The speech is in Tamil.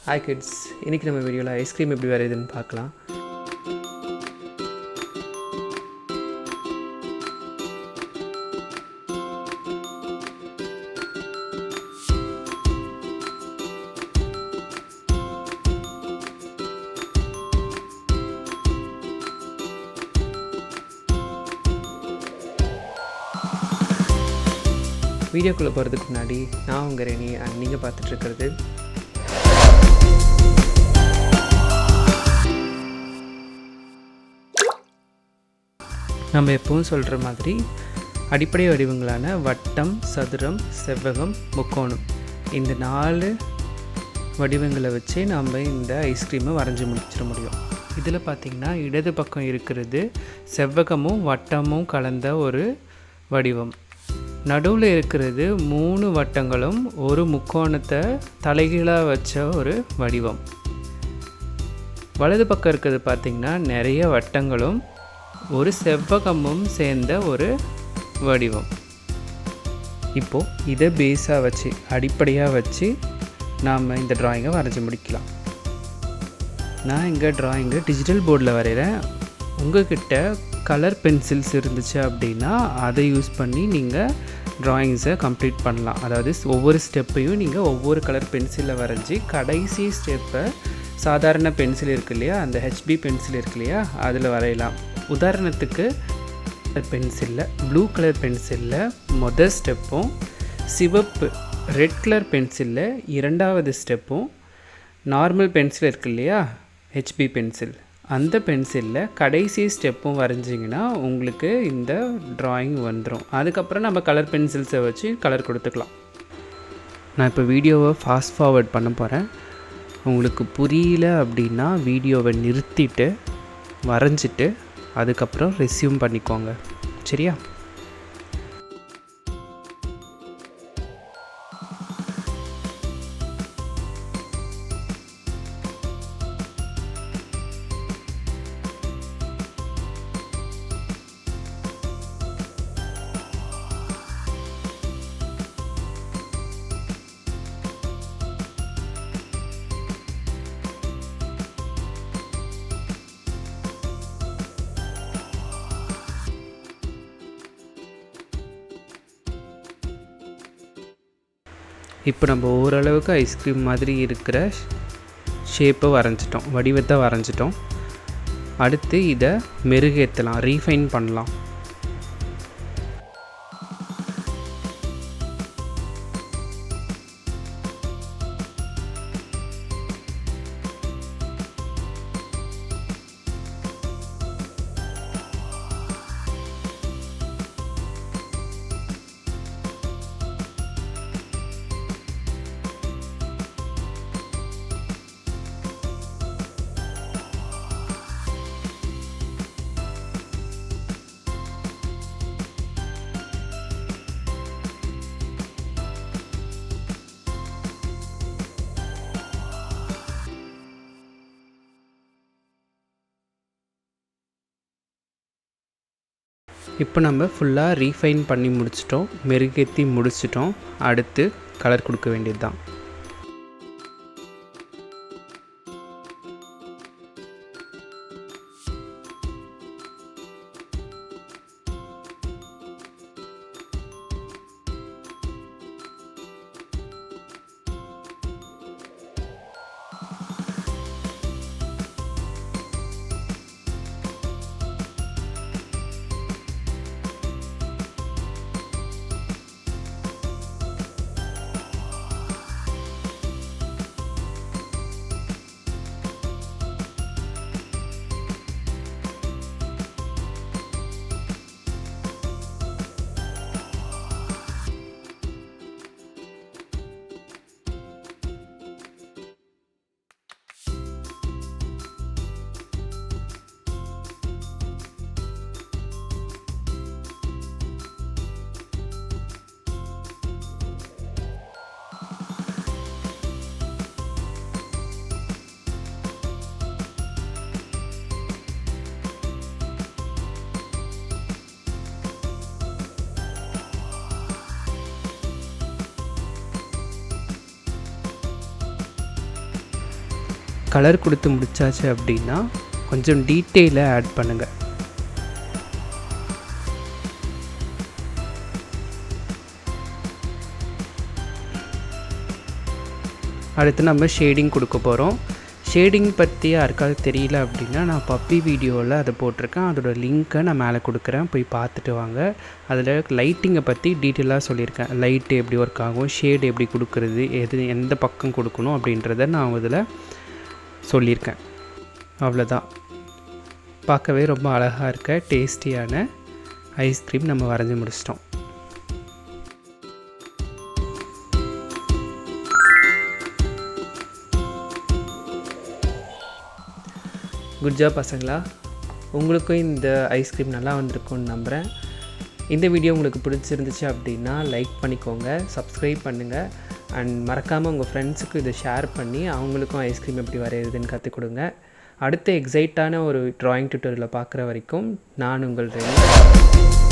ஹாய் கிட்ஸ், இன்றைக்கி நம்ம வீடியோவில் ஐஸ்கிரீம் எப்படி வரையுதுன்னு பார்க்கலாம். வீடியோக்குள்ளே போகிறதுக்கு முன்னாடி நான் உங்கள் ரெனி அண்ட் நீங்கள் பார்த்துட்ருக்கிறது நம்ம எப்பவும் சொல்கிற மாதிரி அடிப்படை வடிவங்களான வட்டம், சதுரம், செவ்வகம், முக்கோணம் இந்த 4 வடிவங்களை வச்சு நம்ம இந்த ஐஸ்கிரீமை வரைஞ்சி முடிச்சிட முடியும். இதில் பார்த்திங்கன்னா இடது பக்கம் இருக்கிறது செவ்வகமும் வட்டமும் கலந்த ஒரு வடிவம். நடுவில் இருக்கிறது 3 வட்டங்களும் ஒரு முக்கோணத்தை தலைகீழாக வச்ச ஒரு வடிவம். வலது பக்கம் இருக்கிறது பார்த்திங்கன்னா நிறைய வட்டங்களும் ஒரு செவ்வகமும் சேர்ந்த ஒரு வடிவம். இப்போது இதை பேஸாக வச்சு அடிப்படையாக வச்சு நாம் இந்த ட்ராயிங்கை வரைஞ்சி முடிக்கலாம். நான் இங்கே ட்ராயிங்கை டிஜிட்டல் போர்டில் வரைகிறேன். உங்கள்கிட்ட கலர் பென்சில்ஸ் இருந்துச்சு அப்படின்னா அதை யூஸ் பண்ணி நீங்கள் ட்ராயிங்ஸை கம்ப்ளீட் பண்ணலாம். அதாவது ஒவ்வொரு ஸ்டெப்பையும் நீங்கள் ஒவ்வொரு கலர் பென்சிலில் வரைஞ்சி கடைசி ஸ்டெப்பை சாதாரண பென்சில் இருக்கு இல்லையா, அந்த ஹெச்பி பென்சில் இருக்கு இல்லையா, அதில் வரையலாம். உதாரணத்துக்கு பென்சிலில் ப்ளூ கலர் பென்சிலில் முதல் ஸ்டெப்பும், சிவப்பு ரெட் கலர் பென்சிலில் 2வது ஸ்டெப்பும், நார்மல் பென்சில் இருக்கு இல்லையா ஹெச்பி பென்சில், அந்த பென்சிலில் கடைசி ஸ்டெப்பும் வரைஞ்சிங்கன்னா உங்களுக்கு இந்த ட்ராயிங் வந்துடும். அதுக்கப்புறம் நம்ம கலர் பென்சில்ஸை வச்சு கலர் கொடுத்துக்கலாம். நான் இப்போ வீடியோவை ஃபாஸ்ட் ஃபார்வர்ட் பண்ண போகிறேன். உங்களுக்கு புரியல அப்படின்னா வீடியோவை நிறுத்திட்டு வரைஞ்சிட்டு அதுக்கப்புறம் ரெஸ்யூம் பண்ணிக்கோங்க, சரியா? இப்போ நம்ம ஓரளவுக்கு ஐஸ்கிரீம் மாதிரி இருக்கிற ஷேப்பை வரைஞ்சிட்டோம், வடிவத்தை வரைஞ்சிட்டோம். அடுத்து இதை மெருகேற்றலாம், ரீஃபைன் பண்ணலாம். இப்போ நம்ம ஃபுல்லாக ரீஃபைன் பண்ணி முடிச்சிட்டோம், மெருகேற்றி முடிச்சிட்டோம். அடுத்து கலர் கொடுக்க வேண்டியது தான். கலர் கொடுத்து முடிச்சாச்சு அப்படின்னா கொஞ்சம் டீட்டெயிலாக ஆட் பண்ணுங்கள். அடுத்து நம்ம ஷேடிங் கொடுக்க போகிறோம். ஷேடிங் பற்றி யாருக்காவது தெரியல அப்படின்னா நான் பப்பி வீடியோவில் அதை போட்டிருக்கேன். அதோட லிங்க்கை நான் மேலே கொடுக்குறேன், போய் பார்த்துட்டு வாங்க. அதில் லைட்டிங்கை பற்றி டீட்டெயிலாக சொல்லியிருக்கேன். லைட்டு எப்படி ஒர்க் ஆகும், ஷேடு எப்படி கொடுக்குறது, எந்த பக்கம் கொடுக்கணும் அப்படின்றத நான் அதில் சொல்லியிருக்கேன். அவ்வளோதான். பார்க்கவே ரொம்ப அழகாக இருக்க டேஸ்டியான ஐஸ்கிரீம் நம்ம வரைஞ்சி முடிச்சிட்டோம். குட் ஜாப் பசங்களா. உங்களுக்கும் இந்த ஐஸ்கிரீம் நல்லா வந்திருக்கும்னு நம்புகிறேன். இந்த வீடியோ உங்களுக்கு பிடிச்சிருந்துச்சு அப்படின்னா லைக் பண்ணிக்கோங்க, சப்ஸ்கிரைப் பண்ணுங்கள், அண்ட் மறக்காமல் உங்கள் ஃப்ரெண்ட்ஸுக்கு இதை ஷேர் பண்ணி அவங்களுக்கும் ஐஸ்கிரீம் எப்படி வரைகிறதுன்னு கற்றுக் கொடுங்க. அடுத்த எக்ஸைட்டான ஒரு ட்ராயிங் டியூட்டோரியலை பார்க்குற வரைக்கும் நான் உங்கள் ரெனி.